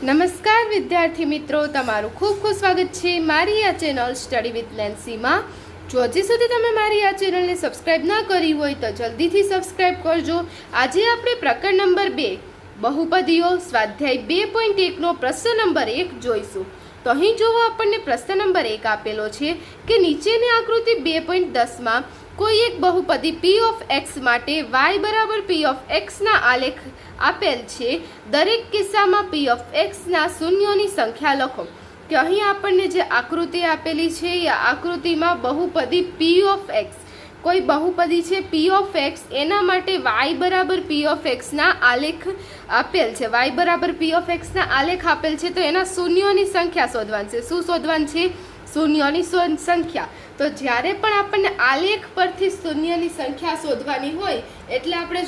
નમસ્કાર વિદ્યાર્થી મિત્રો, તમારું ખૂબ ખૂબ સ્વાગત છે મારી આ ચેનલ સ્ટડી વિથ નેન્સીમાં। જો હજી સુધી તમે મારી આ ચેનલને સબસ્ક્રાઇબ ના કરી હોય તો જલ્દીથી સબસ્ક્રાઇબ કરજો। આજે આપણે પ્રકરણ નંબર 2 બહુપદીઓ સ્વાધ્યાય 2.1નો પ્રશ્ન નંબર 1 જોઈશું। તો અહીં જોવો આપણને પ્રશ્ન નંબર 1 આપેલો છે કે નીચેની આકૃતિ 2.10માં કોઈ એક બહુપદી p ઓફ x માટે y બરાબર p ઓફ x ના આલેખ આપેલ છે। દરેક કિસ્સામાં p ઓફ x ના શૂન્યોની સંખ્યા લખો। કે અહીં આપણને જે આકૃતિ આપેલી છે એ આકૃતિમાં બહુપદી p ઓફ x, કોઈ બહુપદી છે p ઓફ x, એના માટે y બરાબર p ઓફ x ના આલેખ આપેલ છે। y બરાબર p ઓફ x ના આલેખ આપેલ છે તો એના શૂન્યોની સંખ્યા શોધવાની છે। શું શોધવાની છે? શૂન્યોની સંખ્યા। તો જ્યારે પણ આપણને આલેખ પરથી શૂન્યની સંખ્યા શોધવાની હોય એટલે આપણે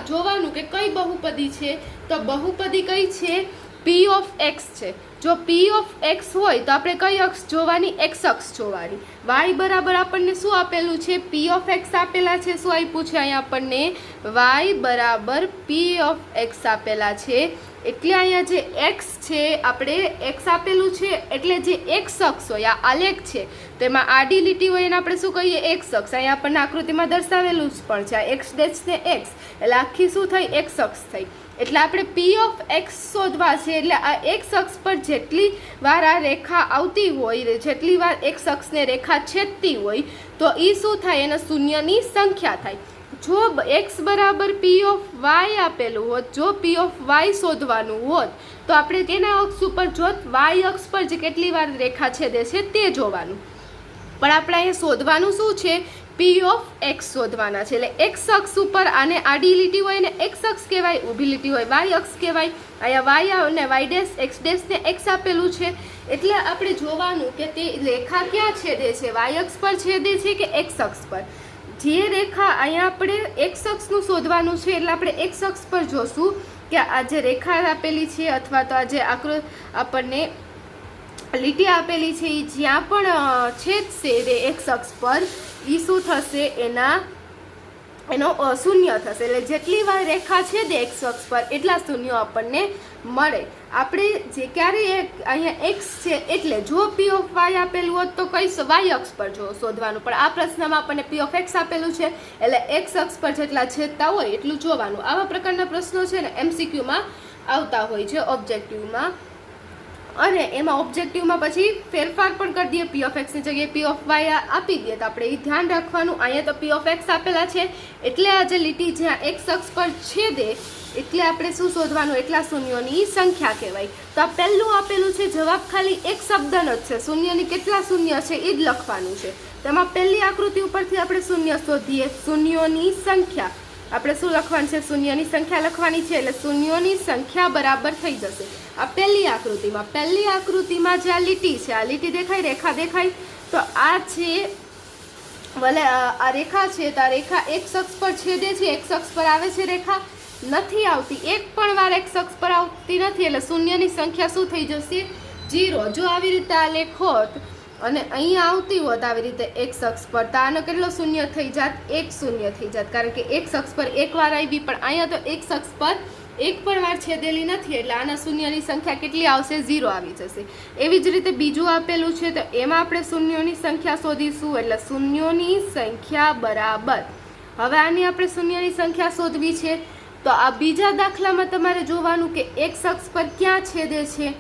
જોવાનું કે કઈ બહુપદી છે। તો બહુપદી કઈ છે? p ઓફ x છે। જો p ઓફ x હોય તો આપણે કઈ અક્ષ જોવાની? x અક્ષ જોવાની। y બરાબર આપણને શું આપેલું છે? p ઓફ x આપેલા છે। શું આપ્યું છે અહીંયા આપણને? y બરાબર p ઓફ x આપેલા છે। એટલે અહીંયા જે x છે, આપણે x આપેલું છે એટલે જે x અક્ષ હોય, આ આલેખ છે તેમાં આડી લીટી હોય એને આપણે શું કહીએ? x અક્ષ। અહીંયા આપણને આકૃતિમાં દર્શાવેલું જ પણ છે, આ x ડેશ ને x એટલે આખી શું થઈ? x અક્ષ થઈ। એટલે આપણે p ઓફ x શોધવા છે એટલે આ x અક્ષ પર જેટલી વાર આ રેખા આવતી હોય, જેટલી વાર x અક્ષને રેખા છેદતી હોય તો એ શું થાય? એના શૂન્યની સંખ્યા થાય। જો x બરાબર p ઓફ y આપેલું હોત, જો p ઓફ y શોધવાનું હોત તો આપણે કેના અક્ષ ઉપર જોત? y અક્ષ પર જે કેટલી વાર રેખા છેદે છે તે જોવાનું। પણ આપણે અહીંયા શોધવાનું શું છે? p ઓફ x શોધવાના છે। એટલે x અક્ષ ઉપર આને આડી લીટી હોય ને x અક્ષ કહેવાય, ઊભી લીટી હોય y અક્ષ કહેવાય। અહીંયા y અને y ડેશ x ડેશ ને x આપેલું છે એટલે આપણે જોવાનું કે તે રેખા ક્યાં છેદે છે? y અક્ષ પર છેદે છે કે x અક્ષ પર? જે રેખા અહીંયા આપણે x અક્ષનું શોધવાનું છે એટલે આપણે x અક્ષ પર જોશું કે આ જે રેખા આપેલી છે અથવા તો આ જે આપણને લીટી આપેલી છે એ જ્યાં પણ છેદશે x અક્ષ પર એ શું થશે? એનો શૂન્ય થશે। એટલે જેટલી વાર રેખા છેદે x અક્ષ પર એટલા શૂન્યો આપણને મળે। આપણે જે ક્યારે અહીંયા x છે એટલે જો p ઓફ y આપેલું હોત તો કઈ y અક્ષ પર શોધવાનું, પણ આ પ્રશ્નમાં આપણને p ઓફ x આપેલું છે એટલે x અક્ષ પર જેટલા છેદતા હોય એટલું જોવાનું। આવા પ્રકારના પ્રશ્નો છે ને MCQમાં આવતા હોય છે, ઓબ્જેક્ટિવમાં, અને એમાં ઓબ્જેક્ટિવમાં પછી ફેરફાર પણ કરી દઈએ, p ઓફ x ની જગ્યાએ p ઓફ y આપી દઈએ તો આપણે એ ધ્યાન રાખવાનું। અહીંયા તો p ઓફ x આપેલા છે એટલે આ જે લીટી જ્યાં x અક્ષ પર છેદે એટલે આપણે શું શોધવાનું? એટલા શૂન્યોની સંખ્યા કહેવાય। તો આ પહેલું આપેલું છે, જવાબ ખાલી એક શબ્દનો જ છે, શૂન્યની કેટલા શૂન્ય છે એ જ લખવાનું છે। તેમાં પહેલી આકૃતિ ઉપરથી આપણે શૂન્ય શોધીએ, શૂન્યોની સંખ્યા આપણે શું લખવાનું છે? શૂન્યની સંખ્યા લખવાની છે એટલે શૂન્યોની સંખ્યા બરાબર થઈ જશે। આ પહેલી આકૃતિમાં જે આ લીટી છે, આ લીટી દેખાય, રેખા દેખાય, તો આ છે ભલે આ રેખા છે તો આ રેખા x અક્ષ પર છેદે છે, x અક્ષ પર આવે છે રેખા? નથી આવતી, એક પણ વાર x અક્ષ પર આવતી નથી એટલે શૂન્યની સંખ્યા શું થઈ જશે? 0। જો આવી રીતે આ લેખ હોત અને અહીંયા આવતી હોત આવી રીતે x અક્ષ પર તો આનો કેટલો શૂન્ય થઈ જાત? 1 શૂન્ય થઈ જાત, કારણ કે x અક્ષ પર એક વાર આવી, પણ અહીંયા તો x અક્ષ પર એક પણ વાર છેદેલી નથી એટલે આના શૂન્યની સંખ્યા કેટલી આવશે? 0 આવી જશે। એવી જ રીતે બીજું આપેલું છે તો એમાં આપણે શૂન્યોની સંખ્યા શોધીશું એટલે શૂન્યોની સંખ્યા બરાબર, હવે આની આપણે શૂન્યની સંખ્યા શોધવી છે તો આ બીજા દાખલામાં તમારે જોવાનું કે x અક્ષ પર ક્યાં છેદે છે,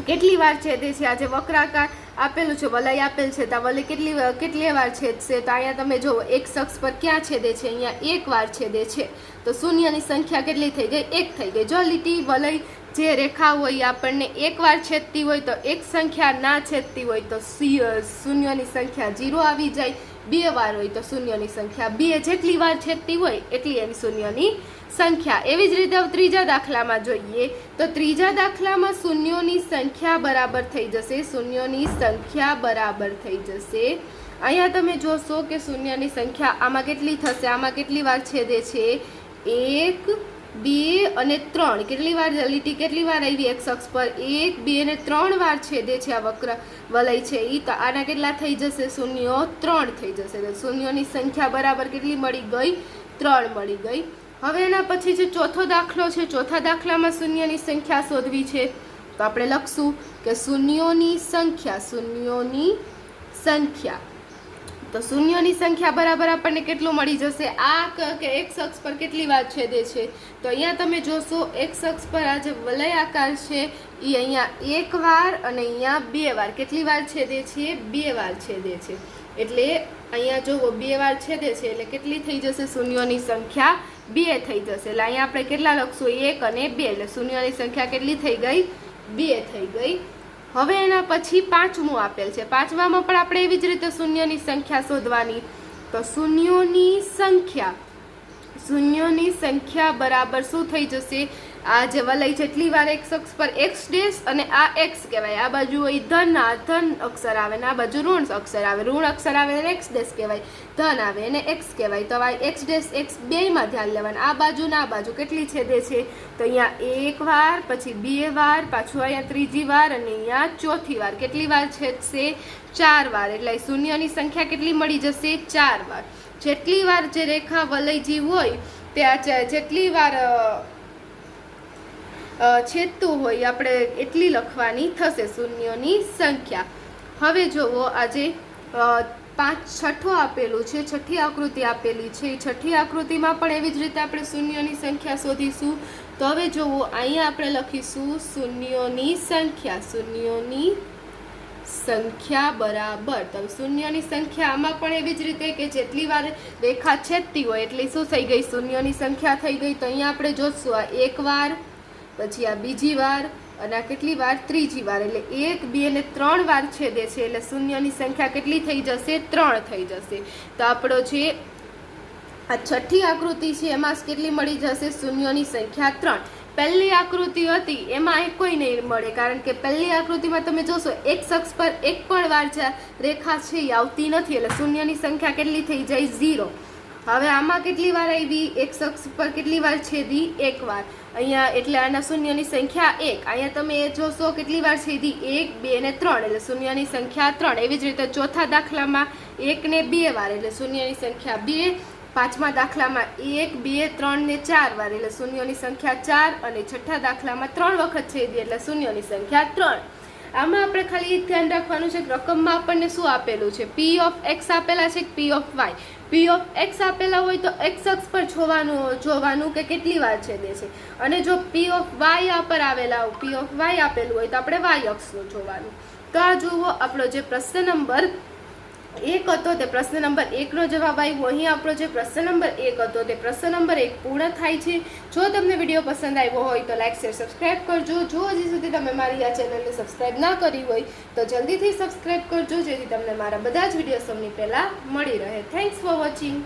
કેટલી વાર છેદે છે। આ જે વક્રાકાર આપેલું છે, વલય આપેલ છે તો વલય કેટલી વાર છેદશે? તો અહીંયા તમે જુઓ x અક્ષ પર ક્યાં છેદે છે? અહીંયા એક વાર છેદે છે તો શૂન્યની સંખ્યા કેટલી થઈ ગઈ? 1 થઈ ગઈ। જો લીટી વલય જે રેખા હોય આપણને એક વાર છેદતી હોય તો એક સંખ્યા ના છેદતી હોય તો શૂન્યની સંખ્યા 0 આવી જાય, 2 વાર હોય તો શૂન્યની સંખ્યા 2, જેટલી વાર છેદતી હોય એટલી એની શૂન્યની સંખ્યા। એવી જ રીતે ત્રીજા દાખલામાં જોઈએ તો ત્રીજા દાખલામાં શૂન્યોની સંખ્યા બરાબર થઈ જશે, શૂન્યોની સંખ્યા બરાબર થઈ જશે। અહીંયા તમે જોશો કે શૂન્યની સંખ્યા આમાં કેટલી થશે? આમાં કેટલી વાર છેદે છે? 1, 2 અને 3। કેટલી વાર લીટી કેટલી વાર આવી x અક્ષ પર? 1, 2 અને 3 વાર છેદે છે આ વક્ર વલય છે એ, તો આના કેટલા થઈ જશે? શૂન્યો 3 થઈ જશે। તો શૂન્યોની સંખ્યા બરાબર કેટલી મળી ગઈ? 3 મળી ગઈ। હવે એના પછી જે ચોથો દાખલો છે, ચોથા દાખલામાં શૂન્યની સંખ્યા શોધવી છે. તો આપણે લખશું કે શૂન્યોની સંખ્યા. તો શૂન્યોની સંખ્યા બરાબર આપણને કેટલું મળી જશે? આ કે એક્સ અક્ષ પર કેટલી વાર છેદે છે? તો અહીંયા તમે જોશો એક્સ અક્ષ પર આ જે વલય આકાર છે એ અહીંયા એક વાર અને અહીંયા 2 વાર. કેટલી વાર છેદે છે? 2 વાર છેદે છે. એટલે અહીંયા જો 2 વાર છેદે છે એટલે કેટલી થઈ જશે? શૂન્યોની સંખ્યા 2 થઈ જશે. એટલે અહીંયા આપણે કેટલા લખશું? 1 અને 2. એટલે શૂન્યોની સંખ્યા કેટલી થઈ ગઈ? 2 થઈ ગઈ. હવે એના પછી પાંચમું આપેલ છે. પાંચમામાં પણ આપણે એવી જ રીતે શૂન્યની સંખ્યા શોધવાની. તો શૂન્યોની સંખ્યા બરાબર શું થઈ જશે? આ જે વલય જેટલી વાર એક્સ અક્ષ પર એક્સ ડેશ અને આ એક્સ કહેવાય. આ બાજુ હોય ધન, આ ધન અક્ષર આવે ને આ બાજુ ઋણ અક્ષર આવે. ઋણ અક્ષર આવે એને એક્સ ડેશ કહેવાય, ધન આવે એને એક્સ કહેવાય. તો આ એક્સ ડેશ એક્સ બેયમાં ધ્યાન લેવાનું. આ બાજુ ને આ બાજુ કેટલી છેદે છે? તો અહીંયા 1 વાર, પછી 2 વાર, પાછું અહીંયા ત્રીજી વાર અને અહીંયા ચોથી વાર. કેટલી વાર છેદશે? 4 વાર. એટલે શૂન્યની સંખ્યા કેટલી મળી જશે? 4 વાર. જેટલી વાર જે રેખા વલયજી હોય ત્યાં જેટલી વાર છેદતું હોય આપણે એટલી લખવાની થશે શૂન્યોની સંખ્યા. હવે જુઓ આજે છઠ્ઠું આપેલું છે, છઠ્ઠી આકૃતિ આપેલી છે. છઠ્ઠી આકૃતિમાં પણ એવી જ રીતે આપણે શૂન્યોની સંખ્યા શોધીશું. તો હવે જુઓ અહીંયા આપણે લખીશું શૂન્યોની સંખ્યા બરાબર. તો શૂન્યની સંખ્યા આમાં પણ એવી જ રીતે કે જેટલી વાર રેખા છેદતી હોય એટલી શું થઈ ગઈ? શૂન્યોની સંખ્યા થઈ ગઈ. તો અહીંયા આપણે જોશું આ 1 વાર, પછી આ બીજી વાર અને આ કેટલી વાર? ત્રીજી વાર. એટલે 1, 2 અને 3 વાર છેદે છે. એટલે શૂન્યની સંખ્યા કેટલી થઈ જશે? 3 થઈ જશે. તો આપણો જે આ છઠ્ઠી આકૃતિ છે એમાં કેટલી મળી જશે? શૂન્યોની સંખ્યા 3. પહેલી આકૃતિ હતી એમાં કોઈ નહીં મળે, કારણ કે પહેલી આકૃતિમાં તમે જોશો એક્સ અક્ષ પર એક પણ વાર રેખા છે એ આવતી નથી. એટલે શૂન્યની સંખ્યા કેટલી થઈ જાય? 0. હવે આમાં કેટલી વાર આવી? એક્સ અક્ષ પર કેટલી વાર છેદી? 1 વાર. અહીંયા એટલે આના શૂન્યની સંખ્યા 1. અહીંયા તમે જોશો કેટલી વાર છેદી? 1, 2 અને 3. એટલે શૂન્યની સંખ્યા 3. એવી જ રીતે ચોથા દાખલામાં 1 ને 2 વાર એટલે શૂન્યની સંખ્યા 2. પાંચમા દાખલામાં 1, 2, 3 ને 4 વાર એટલે શૂન્યોની સંખ્યા 4. અને છઠ્ઠા દાખલામાં 3 વખત છેદી એટલે શૂન્યોની સંખ્યા 3. આમાં આપણે ખાલી ધ્યાન રાખવાનું છે કે રકમમાં આપણને શું આપેલું છે? P of x આપેલા છે, P of y. P of x આપેલા હોય તો x અક્ષ પર જોવાનું કે કેટલી વાર છેદે છે. અને જો P of y પર આવેલા P of y આપેલું હોય તો આપણે y અક્ષનું જોવાનું. તો આ જુઓ આપણો જે પ્રશ્ન નંબર 1 હતો તે પ્રશ્ન નંબર 1 નો જવાબ આવ્યો. અહીં આપણો જે પ્રશ્ન નંબર 1 હતો તે પ્રશ્ન નંબર 1 પૂર્ણ થાય છે. જો તમને વિડીયો પસંદ આવ્યો હોય તો લાઈક, શેર, સબસ્ક્રાઈબ કરજો. જો હજી સુધી તમે મારી આ ચેનલને સબસ્ક્રાઈબ ના કરી હોય તો જલ્દીથી સબસ્ક્રાઈબ કરજો, જેથી તમને મારા બધા જ વિડીયો સૌની પહેલાં મળી રહે. Thanks for watching.